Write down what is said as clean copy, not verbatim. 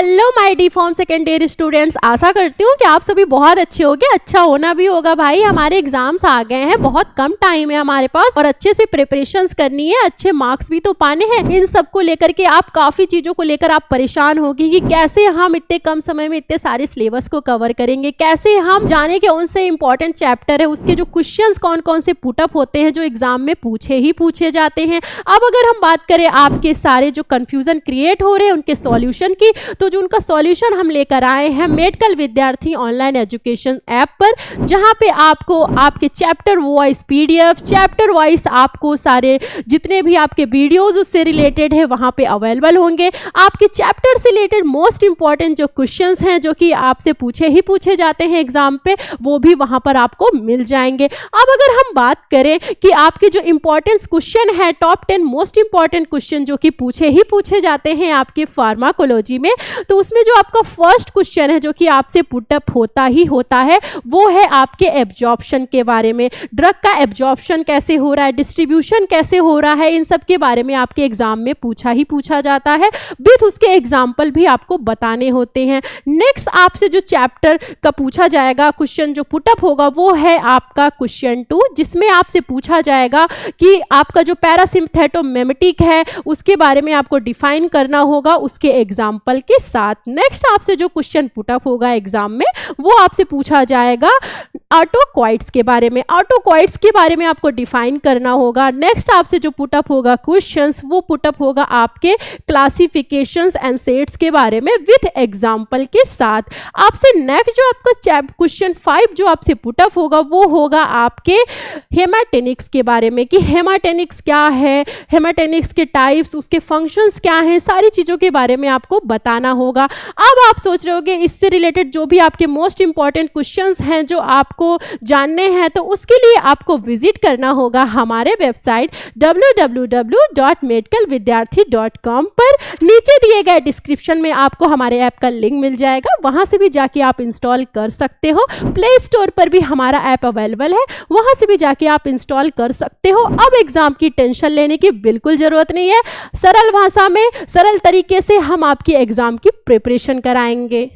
Hello my D Pharm second year students, आशा करती हूँ कि आप सभी बहुत अच्छे होंगे। अच्छा होना भी होगा भाई, हमारे एग्जाम्स आ गए हैं, बहुत कम टाइम है हमारे पास और अच्छे से प्रिपरेशंस करनी है, अच्छे मार्क्स भी तो पाने हैं। इन सब को लेकर के आप काफ़ी चीज़ों को लेकर आप परेशान होगी कि कैसे हम इतने कम समय में इतने सारे सिलेबस को कवर करेंगे, कैसे हम जाने के उनसे इंपॉर्टेंट चैप्टर है उसके जो क्वेश्चंस कौन कौन से पुटअप होते हैं जो एग्जाम में पूछे जाते हैं। अब अगर हम बात करें आपके सारे जो कन्फ्यूजन क्रिएट हो रहे हैं उनके सॉल्यूशन की, तो जो उनका सॉल्यूशन हम लेकर आए हैं मेडिकल विद्यार्थी ऑनलाइन एजुकेशन ऐप पर, जहां पे आपको आपके chapter wise PDF, chapter wise आपको सारे जितने भी आपके वीडियोस उससे रिलेटेड है वहां पे अवेलेबल होंगे। आपके चैप्टर से रिलेटेड मोस्ट इंपॉर्टेंट जो क्वेश्चंस हैं जो कि आपसे पूछे जाते हैं एग्जाम पे, वो भी वहां पर आपको मिल जाएंगे। अब अगर हम बात करें कि आपके जो इंपॉर्टेंट क्वेश्चन है, टॉप 10 मोस्ट इंपॉर्टेंट क्वेश्चन जो कि पूछे जाते हैं आपके फार्माकोलॉजी में, तो उसमें जो आपका फर्स्ट क्वेश्चन है जो कि आपसे पुटअप होता है वो है आपके एब्जॉर्प्शन के बारे में। ड्रग का एब्जॉर्प्शन कैसे हो रहा है, डिस्ट्रीब्यूशन कैसे हो रहा है, इन सब के बारे में आपके एग्जाम में पूछा जाता है, विथ उसके एग्जाम्पल भी आपको बताने होते हैं। नेक्स्ट आपसे जो चैप्टर का पूछा जाएगा क्वेश्चन जो पुटअप होगा वो है आपका क्वेश्चन 2, जिसमें आपसे पूछा जाएगा कि आपका जो पैरासिम्पथेटोमिमेटिक है उसके बारे में आपको डिफाइन करना होगा उसके एग्जाम्पल के साथ। नेक्स्ट आपसे जो क्वेश्चन पुटअप होगा एग्जाम में वो आपसे पूछा जाएगा ऑटोकॉइड्स के बारे में। ऑटोकॉइड्स के बारे में आपको डिफाइन करना होगा। नेक्स्ट आपसे जो पुटअप होगा क्वेश्चंस वो पुटअप होगा आपके क्लासिफिकेशंस एंड सेट्स के बारे में विथ एग्जाम्पल के साथ। आपसे नेक्स्ट जो आपका क्वेश्चन 5 जो आपसे पुटअप होगा वो होगा आपके हेमाटेनिक्स के बारे में कि हेमाटेनिक्स क्या है, हेमाटेनिक्स के टाइप्स, उसके फंक्शंस क्या हैं, सारी चीज़ों के बारे में आपको बताना होगा। अब आप सोच रहे होगे इससे रिलेटेड जो भी आपके मोस्ट इंपॉर्टेंट क्वेश्चंस हैं जो आपको जानने हैं, तो उसके लिए आपको विजिट करना होगा हमारे वेबसाइट www.medicalvidyarthi.com पर। नीचे दिए गए डिस्क्रिप्शन में आपको हमारे ऐप का लिंक मिल जाएगा, वहां से भी जाके आप इंस्टॉल कर सकते हो। प्ले स्टोर पर भी हमारा ऐप अवेलेबल है, वहां से भी जाके आप इंस्टॉल कर सकते हो। अब एग्जाम की टेंशन लेने की बिल्कुल जरूरत नहीं है, सरल भाषा में सरल तरीके से हम आपकी एग्जाम की प्रिपरेशन कराएंगे।